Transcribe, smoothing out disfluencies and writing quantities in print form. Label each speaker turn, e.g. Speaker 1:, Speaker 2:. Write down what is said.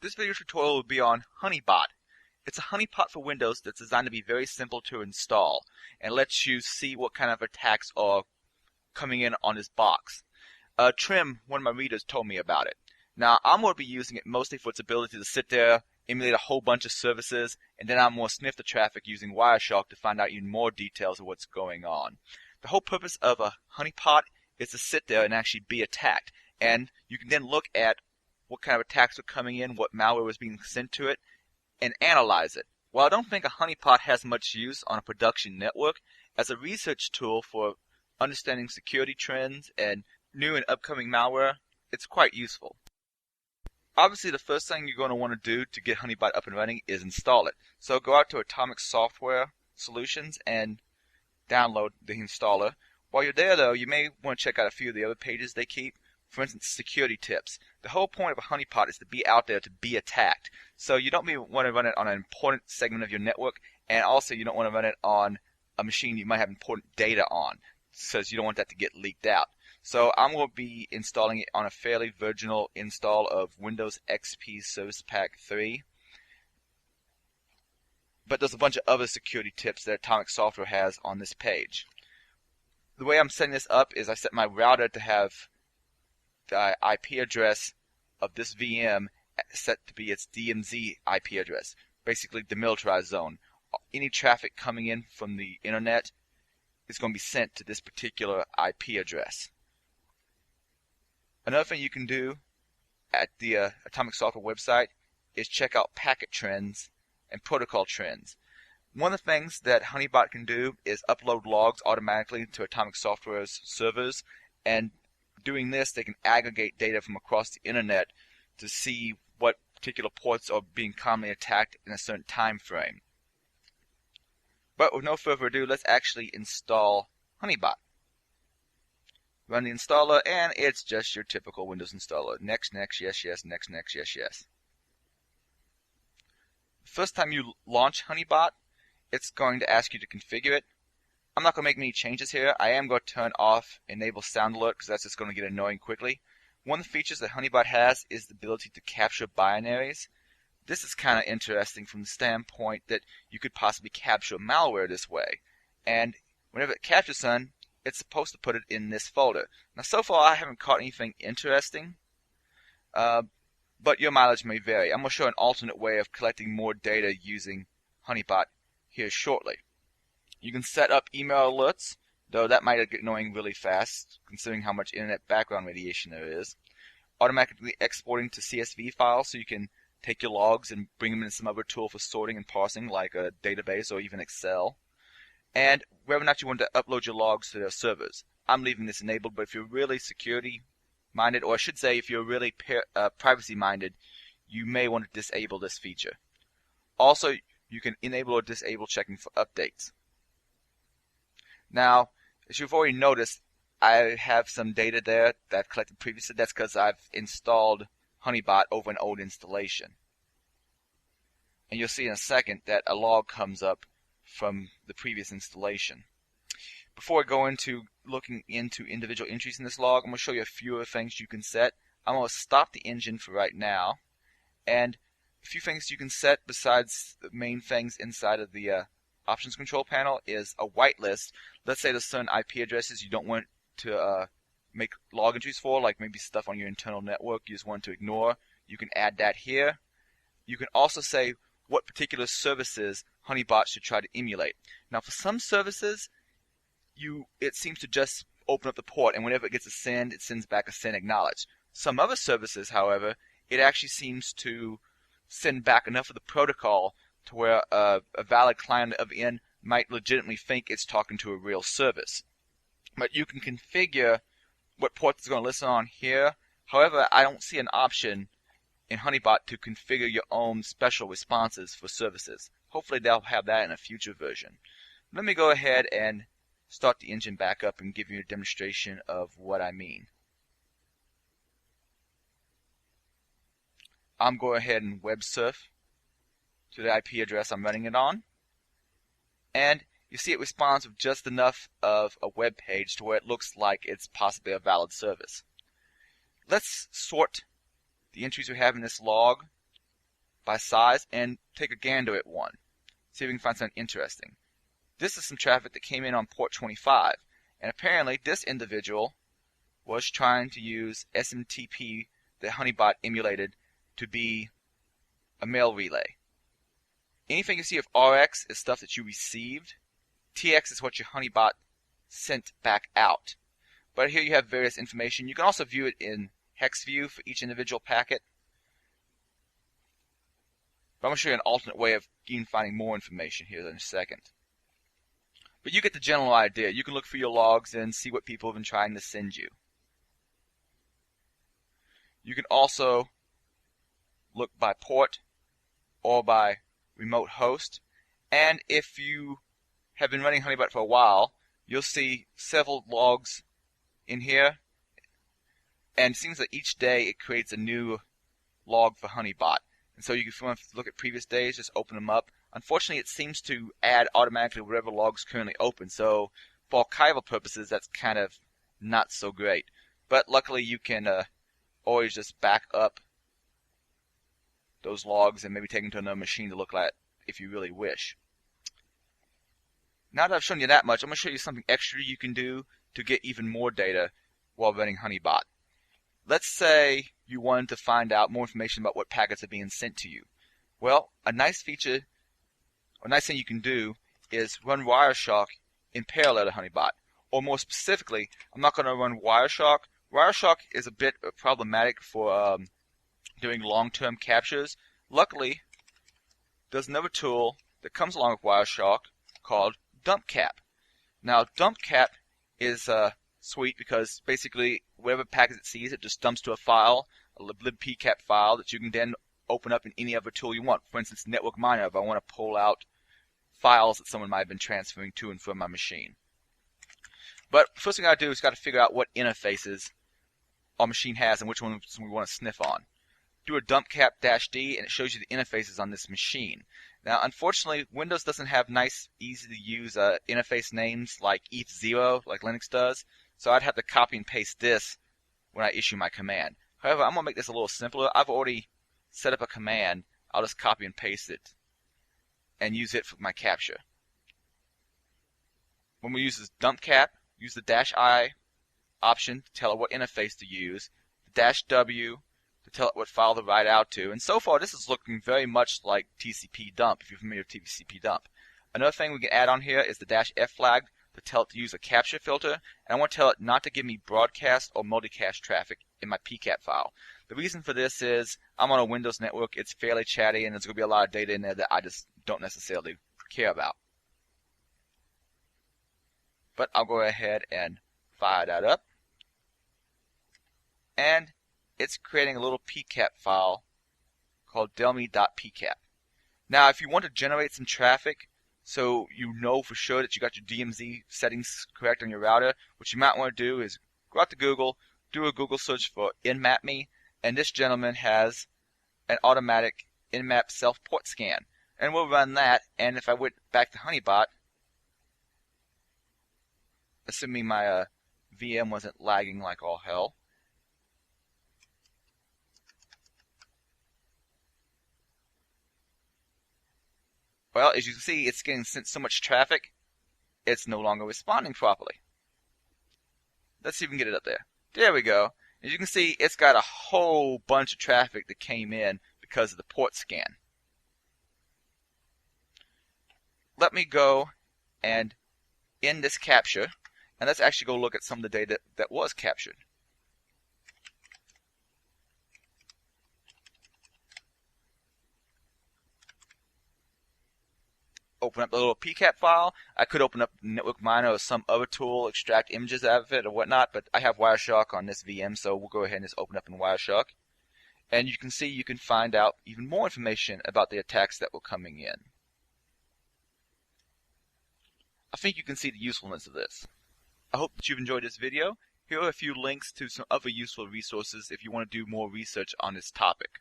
Speaker 1: This video tutorial will be on Honeybot. It's a honeypot for Windows that's designed to be very simple to install and lets you see what kind of attacks are coming in on this box. Trim, one of my readers, told me about it. Now, I'm going to be using it mostly for its ability to sit there, emulate a whole bunch of services, and then I'm going to sniff the traffic using Wireshark to find out even more details of what's going on. The whole purpose of a honeypot is to sit there and actually be attacked, and you can then look at what kind of attacks are coming in, what malware was being sent to it, and analyze it. While I don't think a honeypot has much use on a production network, as a research tool for understanding security trends and new and upcoming malware, it's quite useful. Obviously, the first thing you're going to want to do to get Honeybot up and running is install it. So go out to Atomic Software Solutions and download the installer. While you're there, though, you may want to check out a few of the other pages they keep. For instance, security tips. The whole point of a honeypot is to be out there to be attacked. So you don't want to run it on an important segment of your network, and also you don't want to run it on a machine you might have important data on, because you don't want that to get leaked out. So I'm going to be installing it on a fairly virginal install of Windows XP Service Pack 3. But there's a bunch of other security tips that Atomic Software has on this page. The way I'm setting this up is I set my router to have the IP address of this VM set to be its DMZ IP address, basically demilitarized zone. Any traffic coming in from the internet is going to be sent to this particular IP address. Another thing you can do at the Atomic Software website is check out packet trends and protocol trends. One of the things that Honeybot can do is upload logs automatically to Atomic Software's servers, and doing this, they can aggregate data from across the internet to see what particular ports are being commonly attacked in a certain time frame. But with no further ado, let's actually install Honeybot. Run the installer, and it's just your typical Windows installer. Next, next, yes, yes, next, next, yes, yes. The first time you launch Honeybot, it's going to ask you to configure it. I'm not going to make many changes here. I am going to turn off Enable Sound Alert because that's just going to get annoying quickly. One of the features that Honeybot has is the ability to capture binaries. This is kind of interesting from the standpoint that you could possibly capture malware this way. And whenever it captures some, it's supposed to put it in this folder. Now, so far, I haven't caught anything interesting, but your mileage may vary. I'm going to show an alternate way of collecting more data using Honeybot here shortly. You can set up email alerts, though that might get annoying really fast, considering how much internet background radiation there is. Automatically exporting to CSV files, so you can take your logs and bring them into some other tool for sorting and parsing, like a database or even Excel. And whether or not you want to upload your logs to their servers. I'm leaving this enabled, but if you're really security-minded, or I should say if you're really privacy-minded, you may want to disable this feature. Also, you can enable or disable checking for updates. Now, as you've already noticed, I have some data there that I've collected previously. That's because I've installed Honeybot over an old installation. And you'll see in a second that a log comes up from the previous installation. Before I go into looking into individual entries in this log, I'm going to show you a few other things you can set. I'm going to stop the engine for right now. And a few things you can set besides the main things inside of the options control panel is a whitelist. Let's say there's certain IP addresses you don't want to make log entries for, like maybe stuff on your internal network you just want to ignore. You can add that here. You can also say what particular services Honeybot should try to emulate. Now, for some services, it seems to just open up the port, and whenever it gets a send, it sends back a send acknowledged. Some other services, however, it actually seems to send back enough of the protocol to where a valid client of the end might legitimately think it's talking to a real service. But you can configure what port it's going to listen on here. However, I don't see an option in Honeybot to configure your own special responses for services. Hopefully they'll have that in a future version. Let me go ahead and start the engine back up and give you a demonstration of what I mean. I'm going ahead and web surf to the IP address I'm running it on. And you see it responds with just enough of a web page to where it looks like it's possibly a valid service. Let's sort the entries we have in this log by size and take a gander at one. See if we can find something interesting. This is some traffic that came in on port 25, and apparently this individual was trying to use SMTP that honeybot emulated to be a mail relay. Anything you see of RX is stuff that you received. TX is what your honeybot sent back out. But here you have various information. You can also view it in hex view for each individual packet. But I'm going to show you an alternate way of even finding more information here in a second. But you get the general idea. You can look for your logs and see what people have been trying to send you. You can also look by port or by remote host. And if you have been running Honeybot for a while, you'll see several logs in here. And it seems that each day it creates a new log for Honeybot. And so you can look at previous days, just open them up. Unfortunately, it seems to add automatically whatever log's currently open. So for archival purposes, that's kind of not so great. But luckily, you can always just back up those logs and maybe take them to another machine to look at if you really wish. Now that I've shown you that much, I'm going to show you something extra you can do to get even more data while running Honeybot. Let's say you wanted to find out more information about what packets are being sent to you. Well, a nice feature, or a nice thing you can do is run Wireshark in parallel to Honeybot. Or more specifically, I'm not going to run Wireshark. Wireshark is a bit problematic for doing long-term captures. Luckily, there's another tool that comes along with Wireshark called dumpcap. Now, dumpcap is sweet because basically whatever packet it sees, it just dumps to a file, a libpcap file that you can then open up in any other tool you want. For instance, Network Miner, if I want to pull out files that someone might have been transferring to and from my machine. But the first thing I gotta do is gotta figure out what interfaces our machine has and which ones we want to sniff on. Do a dumpcap-d and it shows you the interfaces on this machine. Now, unfortunately, Windows doesn't have nice, easy-to-use interface names like ETH0, like Linux does, so I'd have to copy and paste this when I issue my command. However, I'm going to make this a little simpler. I've already set up a command. I'll just copy and paste it and use it for my capture. When we use this dumpcap, use the -I option to tell it what interface to use, the -W to tell it what file to write out to, and so far this is looking very much like TCP dump, if you're familiar with TCP dump. Another thing we can add on here is the -F flag to tell it to use a capture filter, and I want to tell it not to give me broadcast or multicast traffic in my PCAP file. The reason for this is I'm on a Windows network, it's fairly chatty, and there's going to be a lot of data in there that I just don't necessarily care about. But I'll go ahead and fire that up. And it's creating a little PCAP file called delmi.pcap. Now, if you want to generate some traffic so you know for sure that you got your DMZ settings correct on your router, what you might want to do is go out to Google, do a Google search for nmapme, and this gentleman has an automatic nmap self-port scan. And we'll run that, and if I went back to Honeybot, assuming my VM wasn't lagging like all hell, well, as you can see, it's getting sent so much traffic, it's no longer responding properly. Let's see if we can get it up there. There we go. As you can see, it's got a whole bunch of traffic that came in because of the port scan. Let me go and end this capture, and let's actually go look at some of the data that was captured. Open up the little PCAP file. I could open up Network Miner or some other tool, extract images out of it or whatnot, but I have Wireshark on this VM, so we'll go ahead and just open up in Wireshark. And you can see you can find out even more information about the attacks that were coming in. I think you can see the usefulness of this. I hope that you've enjoyed this video. Here are a few links to some other useful resources if you want to do more research on this topic.